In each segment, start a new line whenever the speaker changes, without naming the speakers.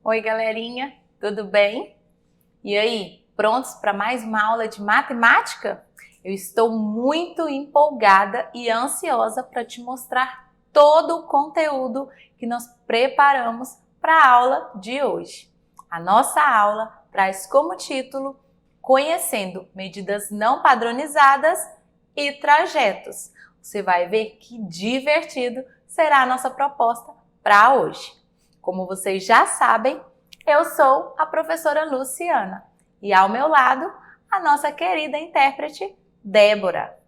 Oi, galerinha, tudo bem? E aí, prontos para mais uma aula de matemática? Eu estou muito empolgada e ansiosa para te mostrar todo o conteúdo que nós preparamos para a aula de hoje. A nossa aula traz como título Conhecendo medidas não padronizadas e trajetos. Você vai ver que divertido será a nossa proposta para hoje. Como vocês já sabem, eu sou a professora Luciana e ao meu lado a nossa querida intérprete Débora.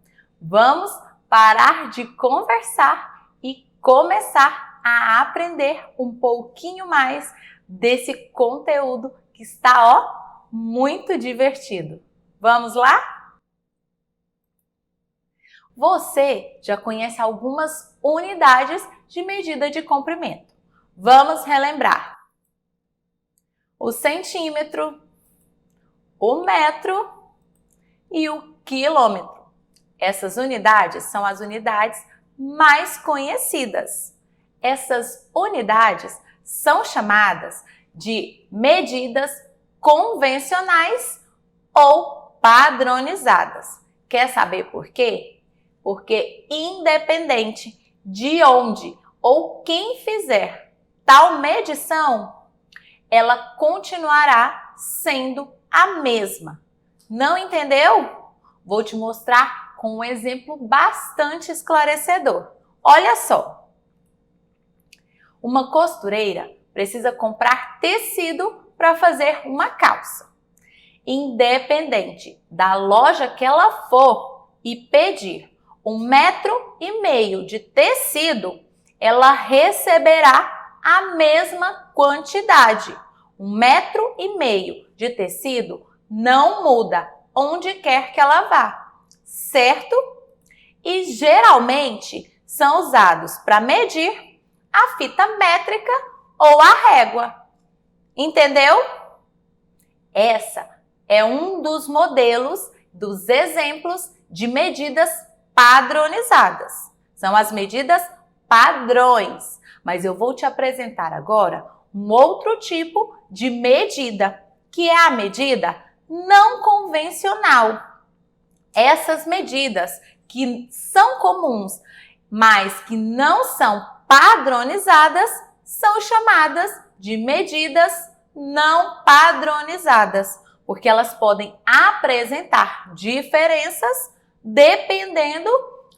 Vamos parar de conversar e começar a aprender um pouquinho mais desse conteúdo que está, muito divertido. Vamos lá? Você já conhece algumas unidades de medida de comprimento. Vamos relembrar. O centímetro, o metro e o quilômetro. Essas unidades são as unidades mais conhecidas. Essas unidades são chamadas de medidas convencionais ou padronizadas. Quer saber por quê? Porque independente de onde ou quem fizer tal medição, ela continuará sendo a mesma. Não entendeu? Vou te mostrar com um exemplo bastante esclarecedor. Olha só. Uma costureira precisa comprar tecido para fazer uma calça. Independente da loja que ela for e pedir 1,5 metro de tecido, ela receberá a mesma quantidade. 1,5 metro de tecido não muda onde quer que ela vá, certo? E geralmente são usados para medir a fita métrica ou a régua. Entendeu? Essa é um dos modelos, dos exemplos de medidas padronizadas. São as medidas padrões. Mas eu vou te apresentar agora um outro tipo de medida, que é a medida não convencional. Essas medidas que são comuns, mas que não são padronizadas, são chamadas de medidas não padronizadas, porque elas podem apresentar diferenças dependendo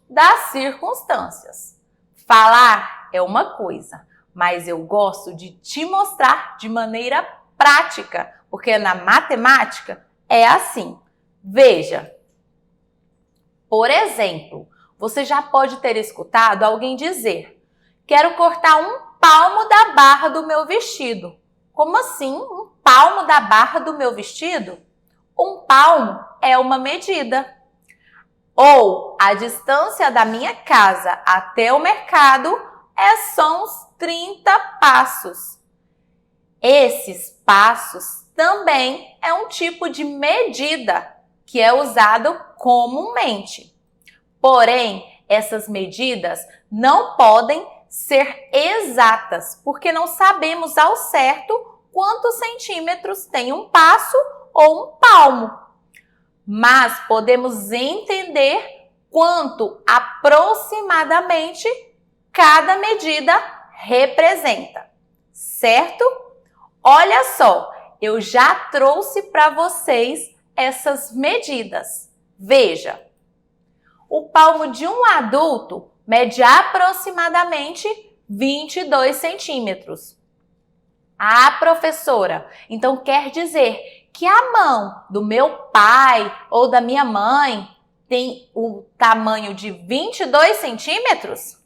das circunstâncias. Falar é uma coisa, mas eu gosto de te mostrar de maneira prática, porque na matemática é assim. Veja, por exemplo, você já pode ter escutado alguém dizer: quero cortar 1 palmo da barra do meu vestido. Como assim, 1 palmo da barra do meu vestido? 1 palmo é uma medida. Ou a distância da minha casa até o mercado são uns 30 passos. Esses passos também é um tipo de medida que é usado comumente. Porém, essas medidas não podem ser exatas, porque não sabemos ao certo quantos centímetros tem 1 passo ou 1 palmo. Mas podemos entender quanto aproximadamente cada medida representa, certo? Olha só, eu já trouxe para vocês essas medidas. Veja, o palmo de um adulto mede aproximadamente 22 centímetros. Ah, professora, então quer dizer que a mão do meu pai ou da minha mãe tem o tamanho de 22 centímetros?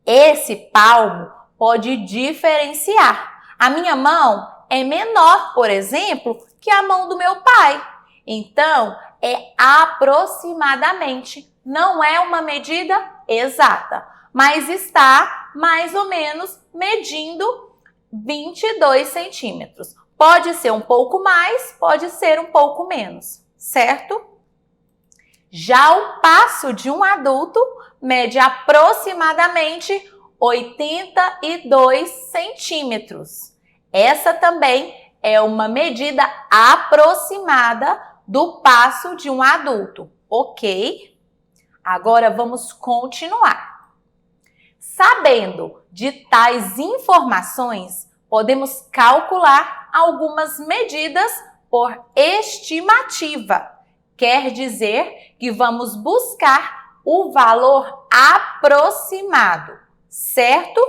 Esse palmo pode diferenciar. A minha mão é menor, por exemplo, que a mão do meu pai. Então, é aproximadamente, não é uma medida exata, mas está mais ou menos medindo 22 centímetros. Pode ser um pouco mais, pode ser um pouco menos, certo? Já o passo de um adulto mede aproximadamente 82 centímetros. Essa também é uma medida aproximada do passo de um adulto, ok? Agora vamos continuar. Sabendo de tais informações, podemos calcular algumas medidas por estimativa. Quer dizer que vamos buscar o valor aproximado, certo?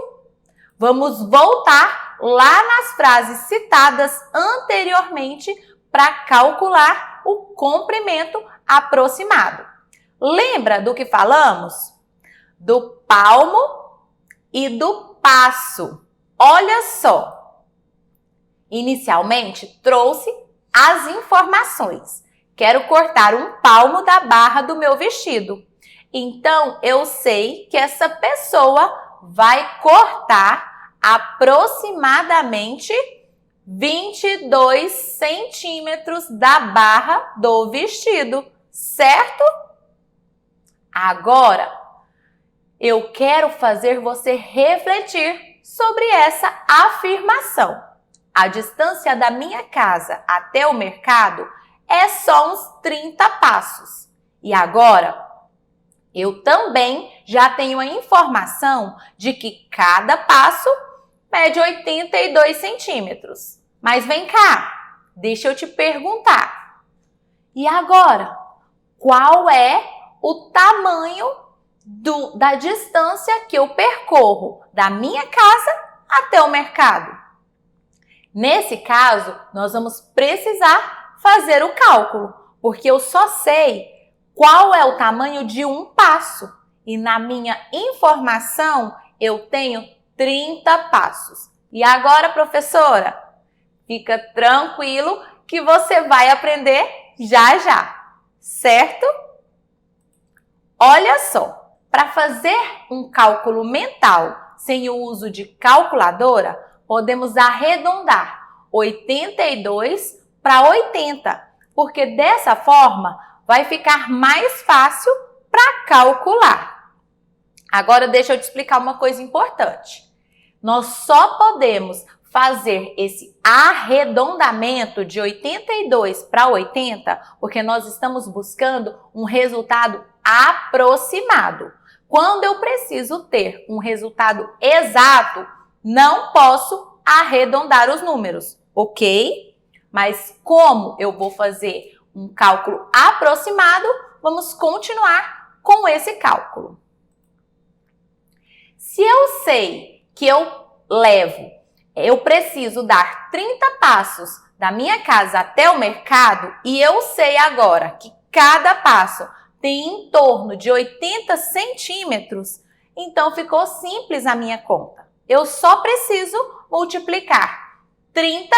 Vamos voltar lá nas frases citadas anteriormente para calcular o comprimento aproximado. Lembra do que falamos? Do palmo e do passo. Olha só. Inicialmente trouxe as informações. Quero cortar um palmo da barra do meu vestido. Então, eu sei que essa pessoa vai cortar aproximadamente 22 centímetros da barra do vestido, certo? Agora, eu quero fazer você refletir sobre essa afirmação. A distância da minha casa até o mercado é só uns 30 passos. E agora, eu também já tenho a informação de que cada passo mede 82 centímetros. Mas vem cá, deixa eu te perguntar. E agora, qual é o tamanho da distância que eu percorro da minha casa até o mercado? Nesse caso, nós vamos precisar fazer o cálculo, porque eu só sei qual é o tamanho de um passo. E na minha informação, eu tenho 30 passos. E agora, professora, fica tranquilo que você vai aprender já já, certo? Olha só, para fazer um cálculo mental sem o uso de calculadora, podemos arredondar 82 para 80, porque dessa forma vai ficar mais fácil para calcular. Agora deixa eu te explicar uma coisa importante. Nós só podemos fazer esse arredondamento de 82 para 80 porque nós estamos buscando um resultado aproximado. Quando eu preciso ter um resultado exato, não posso arredondar os números, ok? Mas como eu vou fazer um cálculo aproximado, vamos continuar com esse cálculo. Se eu sei que eu preciso dar 30 passos da minha casa até o mercado e eu sei agora que cada passo tem em torno de 80 centímetros, então ficou simples a minha conta. Eu só preciso multiplicar 30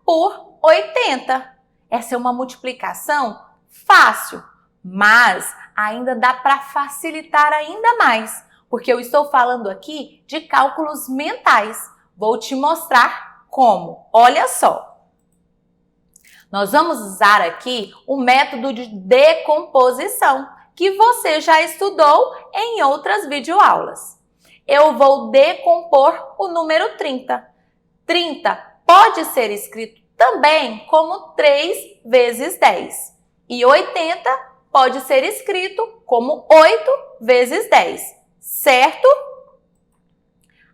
por 80. Essa é uma multiplicação fácil, mas ainda dá para facilitar ainda mais, porque eu estou falando aqui de cálculos mentais. Vou te mostrar como. Olha só. Nós vamos usar aqui o método de decomposição, que você já estudou em outras videoaulas. Eu vou decompor o número 30. 30 pode ser escrito também como 3 vezes 10. E 80 pode ser escrito como 8 vezes 10, certo?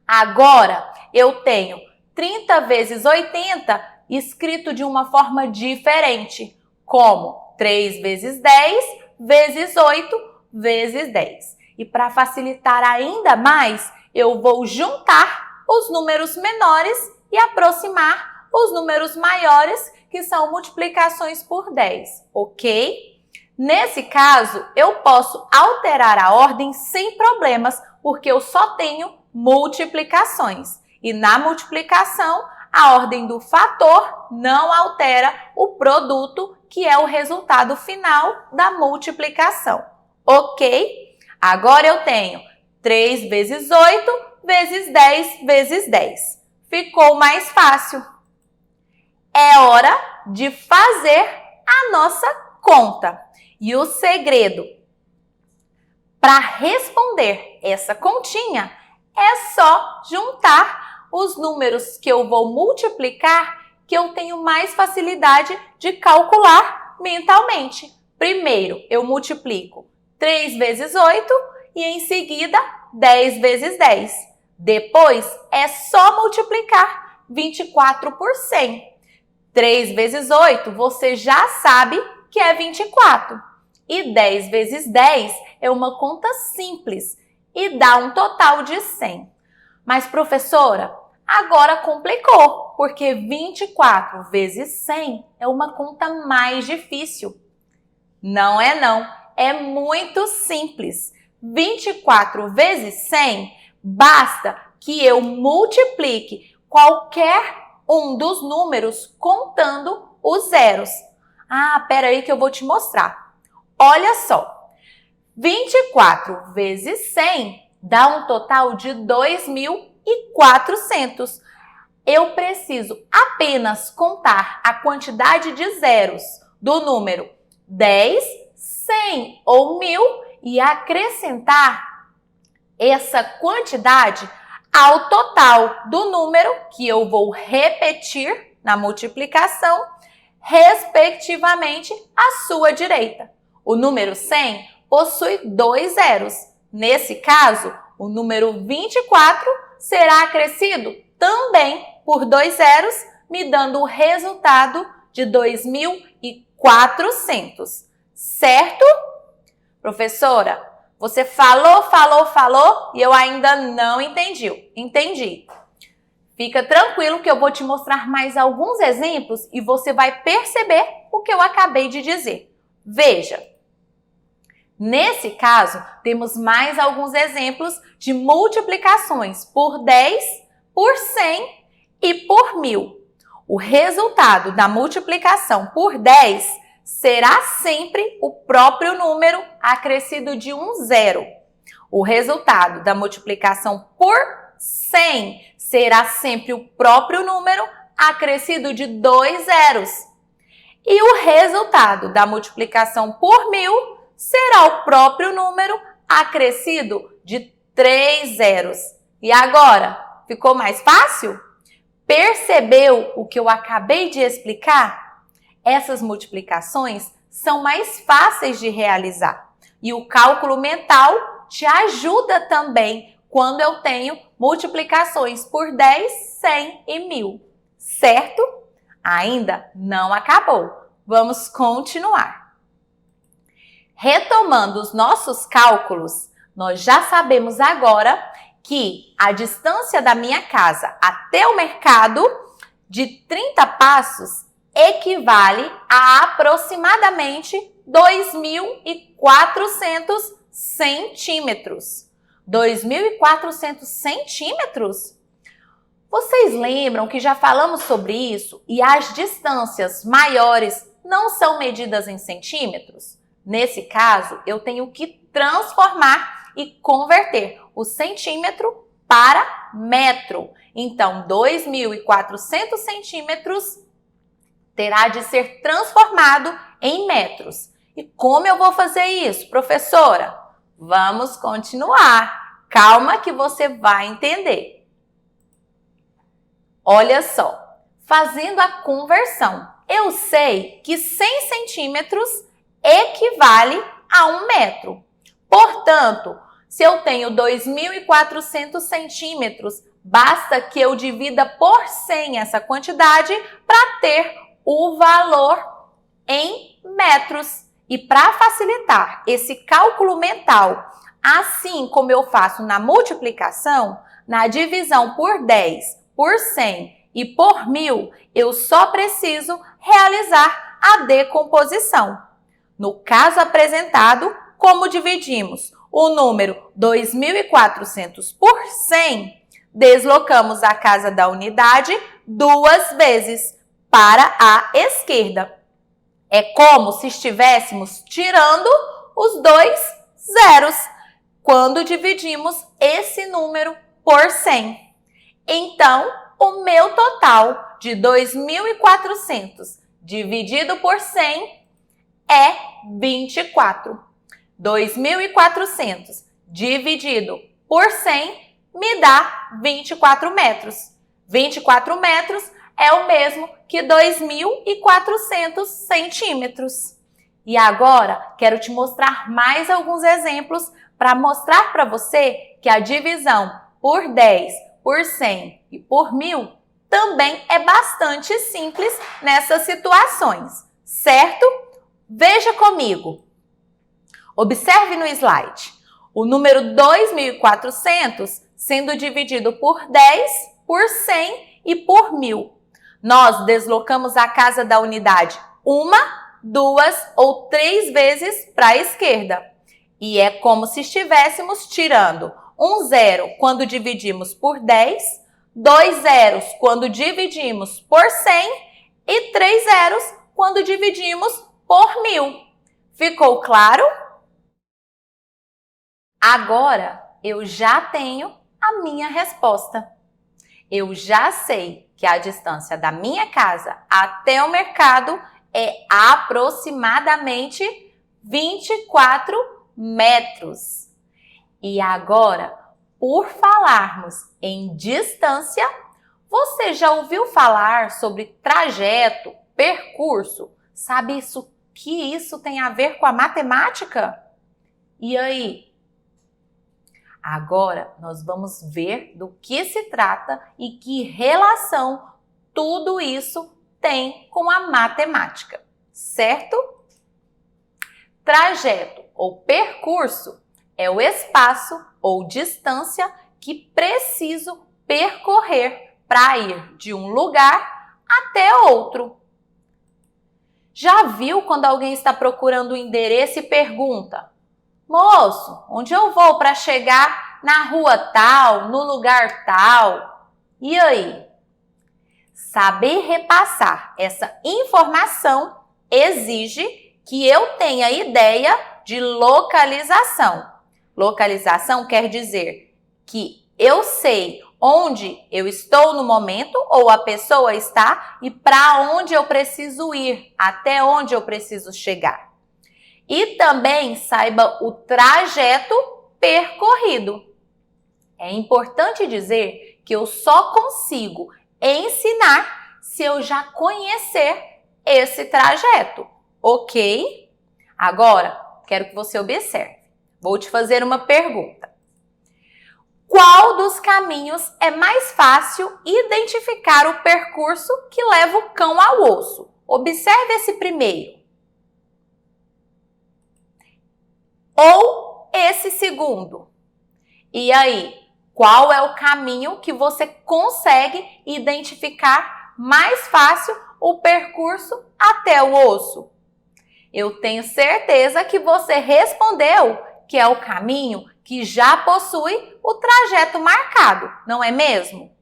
Agora, eu tenho 30 vezes 80 escrito de uma forma diferente, como 3 vezes 10 vezes 8 vezes 10. E para facilitar ainda mais, eu vou juntar os números menores e aproximar os números maiores, que são multiplicações por 10, ok? Nesse caso, eu posso alterar a ordem sem problemas, porque eu só tenho multiplicações. E na multiplicação, a ordem do fator não altera o produto, que é o resultado final da multiplicação, ok? Agora eu tenho 3 vezes 8 vezes 10 vezes 10. Ficou mais fácil. É hora de fazer a nossa conta. E o segredo para responder essa continha é só juntar os números que eu vou multiplicar que eu tenho mais facilidade de calcular mentalmente. Primeiro, eu multiplico 3 vezes 8 e em seguida 10 vezes 10. Depois, é só multiplicar 24 por 100. 3 vezes 8, você já sabe que é 24. E 10 vezes 10 é uma conta simples e dá um total de 100. Mas, professora, agora complicou, porque 24 vezes 100 é uma conta mais difícil. Não é não, é muito simples. 24 vezes 100, basta que eu multiplique qualquer um dos números contando os zeros. Ah, peraí que eu vou te mostrar. Olha só, 24 vezes 100 dá um total de 2.400. Eu preciso apenas contar a quantidade de zeros do número 10, 100 ou 1000 e acrescentar essa quantidade ao total do número que eu vou repetir na multiplicação, respectivamente, à sua direita. O número 100 possui 2 zeros. Nesse caso, o número 24 será acrescido também por 2 zeros, me dando o resultado de 2.400. Certo? Professora, você falou e eu ainda não entendi. Fica tranquilo que eu vou te mostrar mais alguns exemplos e você vai perceber o que eu acabei de dizer. Veja, nesse caso, temos mais alguns exemplos de multiplicações por 10, por 100 e por 1000. O resultado da multiplicação por 10 será sempre o próprio número acrescido de um zero. O resultado da multiplicação por 100 será sempre o próprio número acrescido de 2 zeros. E o resultado da multiplicação por 1000 será o próprio número acrescido de 3 zeros. E agora, ficou mais fácil? Percebeu o que eu acabei de explicar? Essas multiplicações são mais fáceis de realizar. E o cálculo mental te ajuda também quando eu tenho multiplicações por 10, 100 e 1000. Certo? Ainda não acabou. Vamos continuar. Retomando os nossos cálculos, nós já sabemos agora que a distância da minha casa até o mercado de 30 passos equivale a aproximadamente 2.400 centímetros. 2.400 centímetros? Vocês lembram que já falamos sobre isso e as distâncias maiores não são medidas em centímetros? Nesse caso, eu tenho que transformar e converter o centímetro para metro. Então, 2.400 centímetros terá de ser transformado em metros. E como eu vou fazer isso, professora? Vamos continuar. Calma que você vai entender. Olha só, fazendo a conversão, eu sei que 100 centímetros equivale a 1 metro. Portanto, se eu tenho 2.400 centímetros, basta que eu divida por 100 essa quantidade para ter o valor em metros. E para facilitar esse cálculo mental, assim como eu faço na multiplicação, na divisão por 10, por 100 e por 1000, eu só preciso realizar a decomposição. No caso apresentado, como dividimos o número 2.400 por 100, deslocamos a casa da unidade 2 vezes para a esquerda. É como se estivéssemos tirando os 2 zeros quando dividimos esse número por 100. Então, o meu total de 2.400 dividido por 100 é 24. 2.400 dividido por 100 me dá 24 metros. 24 metros é o mesmo que 2.400 centímetros. E agora, quero te mostrar mais alguns exemplos para mostrar para você que a divisão por 10, por 100 e por 1.000 também é bastante simples nessas situações, certo? Veja comigo. Observe no slide. O número 2.400 sendo dividido por 10, por 100 e por 1.000. Nós deslocamos a casa da unidade 1, 2 ou 3 vezes para a esquerda. E é como se estivéssemos tirando um zero quando dividimos por 10, 2 zeros quando dividimos por 100 e 3 zeros quando dividimos por 1.000. Ficou claro? Agora eu já tenho a minha resposta. Eu já sei que a distância da minha casa até o mercado é aproximadamente 24 metros. E agora, por falarmos em distância, você já ouviu falar sobre trajeto, percurso? Sabe que isso tem a ver com a matemática? E aí? Agora nós vamos ver do que se trata e que relação tudo isso tem com a matemática, certo? Trajeto ou percurso é o espaço ou distância que preciso percorrer para ir de um lugar até outro. Já viu quando alguém está procurando o endereço e pergunta: moço, onde eu vou para chegar na rua tal, no lugar tal? E aí? Saber repassar essa informação exige que eu tenha ideia de localização. Localização quer dizer que eu sei onde eu estou no momento ou a pessoa está e para onde eu preciso ir, até onde eu preciso chegar. E também saiba o trajeto percorrido. É importante dizer que eu só consigo ensinar se eu já conhecer esse trajeto, ok? Agora, quero que você observe. Vou te fazer uma pergunta. Qual dos caminhos é mais fácil identificar o percurso que leva o cão ao osso? Observe esse primeiro. Ou esse segundo? E aí, qual é o caminho que você consegue identificar mais fácil o percurso até o osso? Eu tenho certeza que você respondeu que é o caminho que já possui o trajeto marcado, não é mesmo?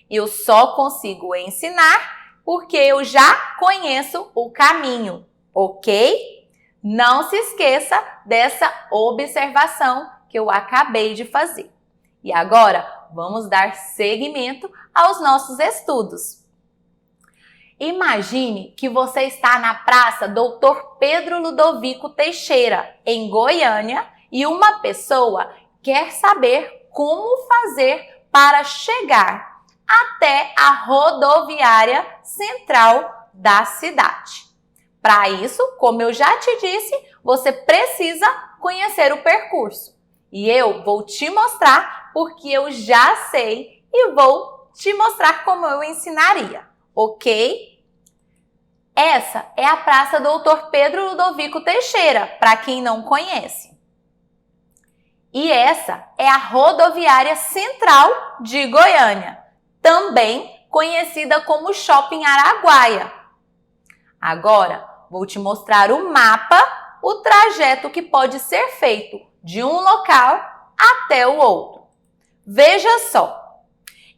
Eu só consigo ensinar porque eu já conheço o caminho, ok? Não se esqueça dessa observação que eu acabei de fazer. E agora, vamos dar seguimento aos nossos estudos. Imagine que você está na Praça Dr. Pedro Ludovico Teixeira, em Goiânia, e uma pessoa quer saber como fazer para chegar até a rodoviária central da cidade. Para isso, como eu já te disse, você precisa conhecer o percurso. E eu vou te mostrar porque eu já sei e vou te mostrar como eu ensinaria, ok? Essa é a Praça Dr. Pedro Ludovico Teixeira, para quem não conhece. E essa é a rodoviária central de Goiânia, também conhecida como Shopping Araguaia. Agora, vou te mostrar o mapa, o trajeto que pode ser feito de um local até o outro. Veja só,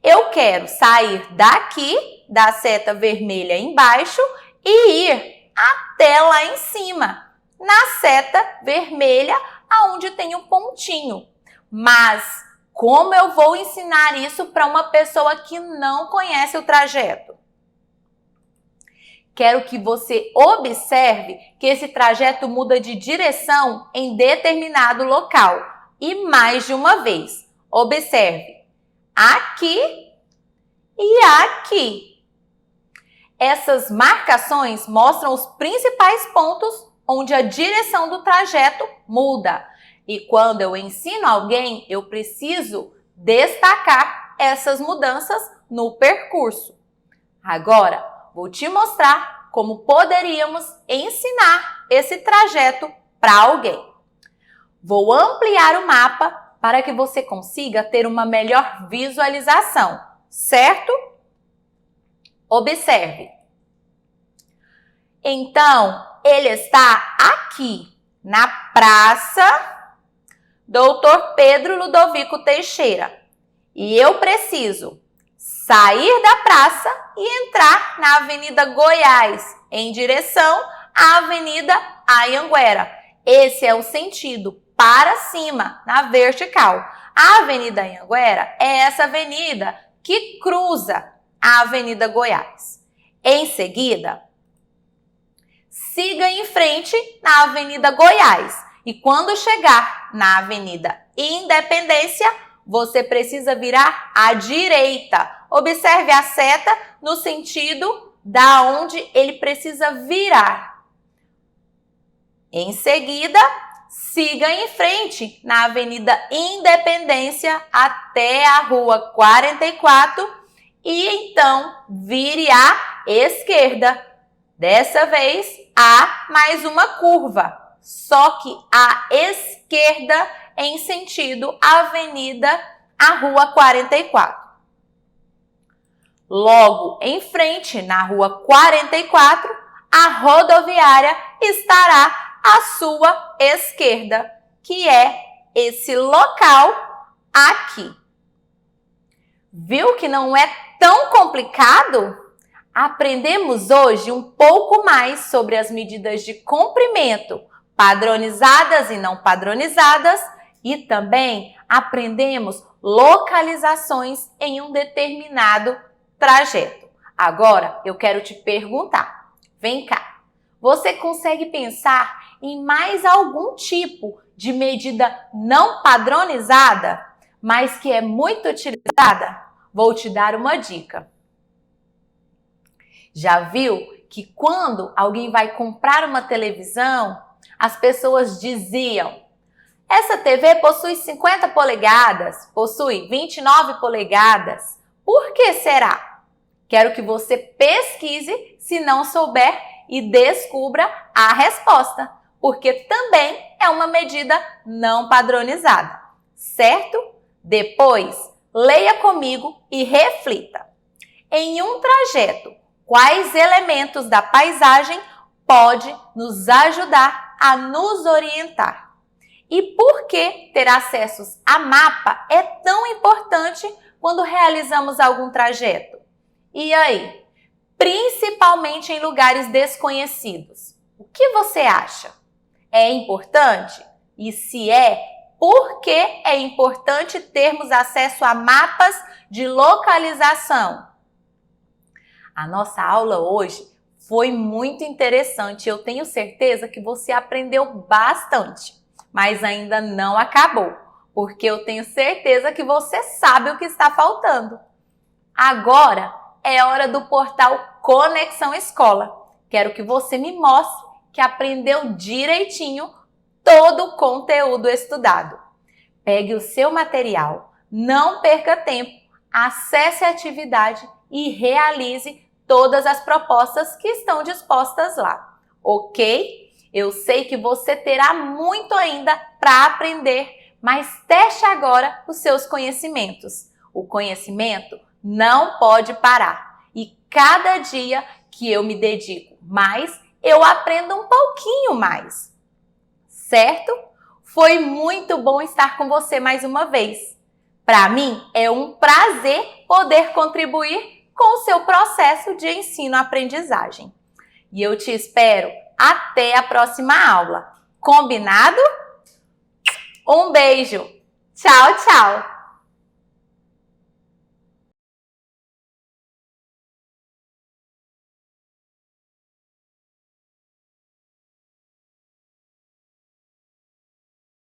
eu quero sair daqui, da seta vermelha embaixo, e ir até lá em cima, na seta vermelha, aonde tem um pontinho. Mas como eu vou ensinar isso para uma pessoa que não conhece o trajeto? Quero que você observe que esse trajeto muda de direção em determinado local e mais de uma vez. Observe aqui e aqui. Essas marcações mostram os principais pontos onde a direção do trajeto muda. E quando eu ensino alguém, eu preciso destacar essas mudanças no percurso. Agora, vou te mostrar como poderíamos ensinar esse trajeto para alguém. Vou ampliar o mapa para que você consiga ter uma melhor visualização, certo? Observe. Então, ele está aqui, na Praça Dr. Pedro Ludovico Teixeira. E eu preciso sair da praça e entrar na Avenida Goiás, em direção à Avenida Anhanguera. Esse é o sentido para cima, na vertical. A Avenida Anhanguera é essa avenida que cruza a Avenida Goiás. Em seguida, siga em frente na Avenida Goiás. E quando chegar na Avenida Independência, você precisa virar à direita. Observe a seta no sentido da onde ele precisa virar. Em seguida, siga em frente na Avenida Independência até a Rua 44 e então vire à esquerda. Dessa vez, há mais uma curva, só que à esquerda em sentido Avenida à Rua 44. Logo em frente, na Rua 44, a rodoviária estará à sua esquerda, que é esse local aqui. Viu que não é tão complicado? Aprendemos hoje um pouco mais sobre as medidas de comprimento, padronizadas e não padronizadas, e também aprendemos localizações em um determinado trajeto. Agora eu quero te perguntar, vem cá, você consegue pensar em mais algum tipo de medida não padronizada, mas que é muito utilizada? Vou te dar uma dica. Já viu que quando alguém vai comprar uma televisão, as pessoas diziam: essa TV possui 50 polegadas, possui 29 polegadas. Por que será? Quero que você pesquise se não souber e descubra a resposta, porque também é uma medida não padronizada, certo? Depois, leia comigo e reflita. Em um trajeto, quais elementos da paisagem pode nos ajudar a nos orientar? E por que ter acessos a mapa é tão importante quando realizamos algum trajeto? E aí? Principalmente em lugares desconhecidos. O que você acha? É importante? E se é, por que é importante termos acesso a mapas de localização? A nossa aula hoje foi muito interessante. Eu tenho certeza que você aprendeu bastante, mas ainda não acabou, porque eu tenho certeza que você sabe o que está faltando. Agora é hora do portal Conexão Escola. Quero que você me mostre que aprendeu direitinho todo o conteúdo estudado. Pegue o seu material, não perca tempo, acesse a atividade e realize todas as propostas que estão dispostas lá, ok? Eu sei que você terá muito ainda para aprender, mas teste agora os seus conhecimentos. O conhecimento não pode parar e cada dia que eu me dedico mais, eu aprendo um pouquinho mais, certo? Foi muito bom estar com você mais uma vez. Para mim é um prazer poder contribuir com o seu processo de ensino-aprendizagem. E eu te espero até a próxima aula. Combinado? Um beijo! Tchau, tchau!